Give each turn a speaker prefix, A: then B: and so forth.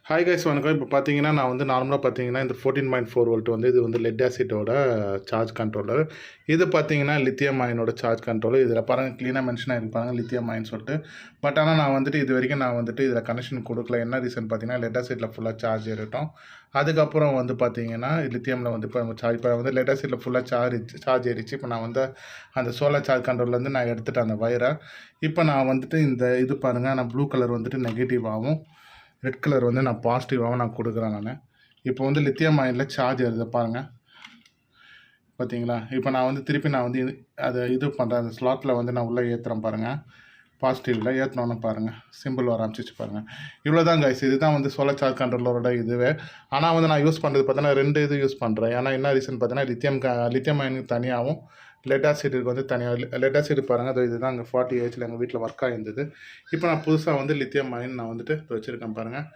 A: Hi guys வணக்கம். இப்போ பார்த்தீங்கன்னா, நான் வந்து நார்மலா பார்த்தீங்கன்னா, இந்த 14.4 வோல்ட் வந்து இது வந்து லெட் ஆசிட்டோட சார்ஜ் கண்ட்ரோலர். இது பார்த்தீங்கன்னா, லித்தியம் அயனோட சார்ஜ் கண்ட்ரோலர். இதில பாருங்க கிளீனா மென்ஷன் ஆகிருப்பாங்க லித்தியம் அயன் சொல்லிட்டு. பட் ஆனால் நான் வந்துட்டு இதுவரைக்கும் நான் வந்துட்டு இதில் கனெக்ஷன் கொடுக்கல. என்ன ரீசன் பார்த்தீங்கன்னா, லெட் ஆசிட்ல ஃபுல்லாக சார்ஜ் ஏறட்டும். அதுக்கப்புறம் வந்து பார்த்தீங்கன்னா, லித்தியமில் வந்து இப்போ சார்ஜ் இப்போ வந்து லெட் ஆசிட்ல ஃபுல்லாக சார்ஜ் ஏறிச்சு. இப்போ நான் வந்து அந்த சோலார் சார்ஜ் கண்ட்ரோலர்லேருந்து நான் எடுத்துட்டேன் அந்த வயரை. இப்போ நான் வந்துட்டு இந்த இது பாருங்கள், நான் ப்ளூ கலர் வந்துட்டு நெகட்டிவாகவும் ரெட் கலர் வந்து நான் பாசிட்டிவாகவும் நான் கொடுக்குறேன் நான். இப்போ வந்து லித்தியம் அயனில் சார்ஜ் ஏறுது பாருங்கள், பார்த்தீங்களா? இப்போ நான் வந்து திருப்பி நான் வந்து அதை இது பண்ணுறேன், அந்த ஸ்லாட்டில் வந்து நான் உள்ளே ஏற்றுறேன் பாருங்கள். பாசிட்டிவில் ஏற்றினோன்னு பாருங்கள், சிம்பிள் வர ஆரம்பிச்சிச்சு பாருங்கள். இவ்வளோ தான் கைஸ், இதுதான் வந்து சோலார் சார்ஜ் கண்ட்ரோலரோட இதுவே. ஆனால் வந்து நான் யூஸ் பண்ணுறது பார்த்தீங்கன்னா 2 இது யூஸ் பண்ணுறேன். ஏன்னா என்ன ரீசன் பார்த்தீங்கன்னா, லித்தியம் அயனுக்கு தனியாகவும் லெட் ஆசிட்டுக்கு வந்து தனியாக. லெட் ஆசிட் பாருங்கள், அது இதுதான் அங்கே 40 ஏஜில் எங்கள் வீட்டில் ஒர்க் ஆகிருந்தது. இப்போ நான் புதுசாக வந்து லித்தியம் அயன் நான் வந்துட்டு வச்சுருக்கேன் பாருங்கள்.